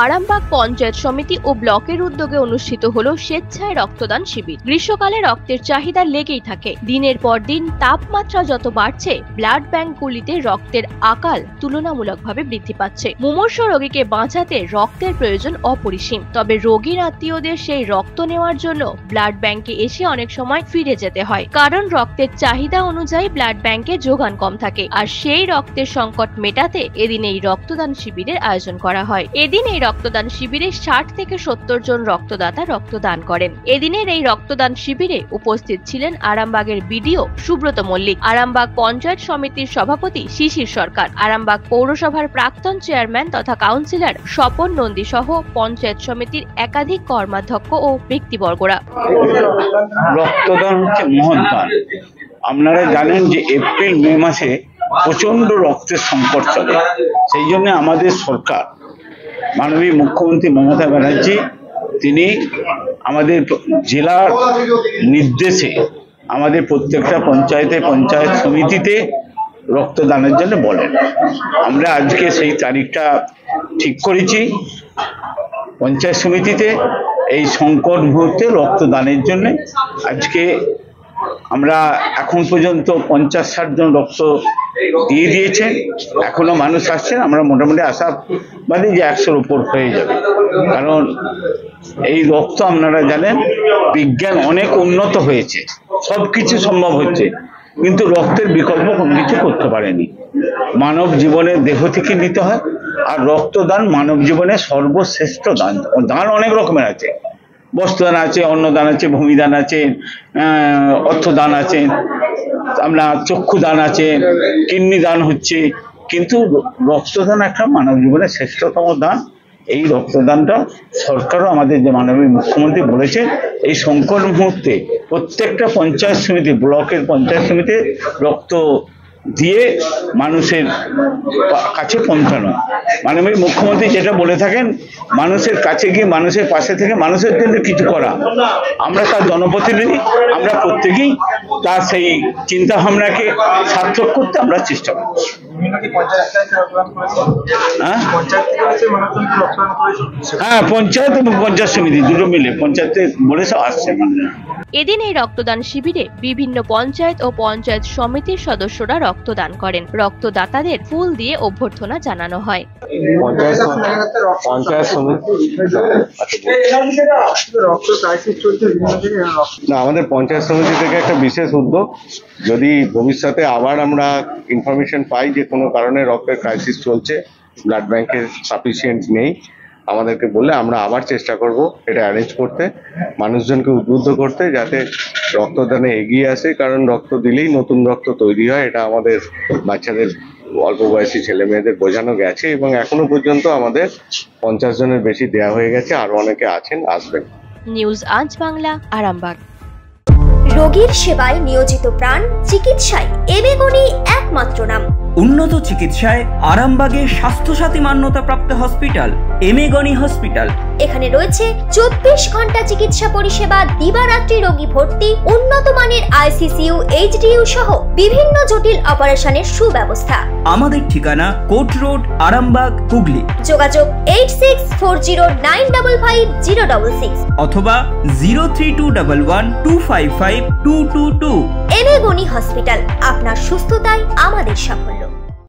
আরামবাগ পঞ্চায়েত সমিতি ও ব্লকের উদ্যোগে অনুষ্ঠিত হলো স্বেচ্ছায় রক্তদান শিবির। গ্রীষ্মকালে রক্তের চাহিদা লেগেই থাকে। দিনের পর দিন তাপমাত্রা যত বাড়ছে, ব্লাড ব্যাংকগুলিতে রক্তের আকাল তুলনামূলকভাবে বৃদ্ধি পাচ্ছে। মুমূর্ষু রোগীকে বাঁচাতে রক্তের প্রয়োজন অপরিসীম। তবে রোগীর আত্মীয়দের সেই রক্ত নেওয়ার জন্য ব্লাড ব্যাংকে এসে অনেক সময় ফিরে যেতে হয়, কারণ রক্তের চাহিদা অনুযায়ী ব্লাড ব্যাংকে যোগান কম থাকে। আর সেই রক্তের সংকট মেটাতে এদিন এই রক্তদান শিবিরের আয়োজন করা হয়। এদিন এই রক্তদান শিবিরে 60 থেকে 70 জন রক্তদাতা রক্তদান করেন। এদিনের এই রক্তদান শিবিরে উপস্থিত ছিলেন আরামবাগের বিডিও সুব্রত মল্লিক, আরামবাগ পঞ্চায়েত সমিতির সভাপতি শিশির সরকার, আরামবাগ পৌরসভার প্রাক্তন চেয়ারম্যান তথা কাউন্সিলর স্বপন নন্দী সহ পঞ্চায়েত সমিতির একাধিক কর্মাধ্যক্ষ ও ব্যক্তিবর্গরা। রক্তদান হচ্ছে মহৎ দান। আপনারা জানেন যে এপ্রিল মে মাসে প্রচন্ড রক্তের সংকট চলে। সেই জন্য আমাদের সরকার, মাননীয় মুখ্যমন্ত্রী মমতা ব্যানার্জি, তিনি আমাদের জেলার নির্দেশে আমাদের প্রত্যেকটা পঞ্চায়েত সমিতিতে রক্তদানের জন্য বলেন। আমরা আজকে সেই তারিখটা ঠিক করেছি পঞ্চায়েত সমিতিতে এই সংকট মুহূর্তে রক্তদানের জন্য। আজকে আমরা এখন পর্যন্ত 50-60 জন রক্ত দিয়ে দিয়েছেন। এখনো মানুষ আসছেন। আমরা মোটামুটি আশাবাদী যে 100-র উপর হয়ে যাবে, কারণ এই রক্ত আপনারা জানেন বিজ্ঞান অনেক উন্নত হয়েছে, সবকিছু সম্ভব হচ্ছে, কিন্তু রক্তের বিকল্প কোনো কিছু করতে পারেনি। মানব জীবনের দেহ থেকে নিতে হয়, আর রক্তদান মানব জীবনের সর্বশ্রেষ্ঠ দান। দান অনেক রকমের আছে, বস্ত্রদান আছে, অন্নদান আছে, ভূমিদান আছে, অর্থদান আছে, আমরা চক্ষুদান আছে, কিডনি দান হচ্ছে, কিন্তু রক্তদান একটা মানব জীবনের শ্রেষ্ঠতম দান। এই রক্তদানটা সরকারও আমাদের যে মাননীয় মুখ্যমন্ত্রী বলেছে, এই সংকট মুহূর্তে প্রত্যেকটা পঞ্চায়েত সমিতি, ব্লকের পঞ্চায়েত সমিতি রক্ত দিয়ে মানুষের কাছে পৌঁছানো। মাননীয় মুখ্যমন্ত্রী যেটা বলে থাকেন, মানুষের কাছে গিয়ে মানুষের পাশে থেকে মানুষের জন্য কিছু করা। আমরা তার জনপ্রতিনিধি, আমরা প্রত্যেকেই তার সেই চিন্তা ভাবনাকে সার্থক করতে আমরা চেষ্টা করছি। হ্যাঁ, পঞ্চায়েত এবং পঞ্চায়েত সমিতি দুটো মিলে পঞ্চায়েতে বলে সব আসছে। এদিন এই রক্তদান শিবিরে বিভিন্ন পঞ্চায়েত ও পঞ্চায়েত সমিতির সদস্যরা রক্তদান করেন। রক্তদাতাদের ফুল দিয়ে অভ্যর্থনা জানানো হয়। আমাদের পঞ্চায়েত সমিতি থেকে একটা বিশেষ উদ্যোগ, যদি ভবিষ্যতে আবার আমরা ইনফরমেশন পাই যে কোনো কারণে রক্তের ক্রাইসিস চলছে, ব্লাড ব্যাংকের সাফিসিয়েন্ট নেই, আমাদেরকে বললে আমরা আবার চেষ্টা করব এটা অ্যারেঞ্জ করতে, মানুষজনকে উদ্বুদ্ধ করতে, যাতে রক্তদানে এগিয়ে আসে। কারণ রক্ত দিলেই নতুন রক্ত তৈরি হয়, এটা আমাদের বাচ্চাদের, অল্প বয়সী ছেলে মেয়েদের বোঝানো গেছে, এবং এখনো পর্যন্ত আমাদের 50 জনের বেশি দেয়া হয়ে গেছে, আরো অনেকে আছেন, আসবেন। নিউজ আজ বাংলা, আরামবাগ। রোগীর সেবায় নিয়োজিত প্রাণ, চিকিৎসায় এবেগুনি একমাত্র নাম। উন্নত চিকিৎসায় আরামবাগে স্বাস্থ্যসাথী মান্যতাপ্রাপ্ত হসপিটাল এমেগনি হসপিটাল। এখানে রয়েছে 24 ঘন্টা চিকিৎসা পরিষেবা, দিবারাত্রি রোগী ভর্তি, উন্নত মানের ICCU, HDU সহ বিভিন্ন জটিল অপারেশনের সুব্যবস্থা। আমাদের ঠিকানা কোট রোড, আরামবাগ, হুগলি। যোগাযোগ 8640955066 অথবা 03211255222। এমেগনি হসপিটাল, আপনার সুস্থতাই আমাদের সাফল্য।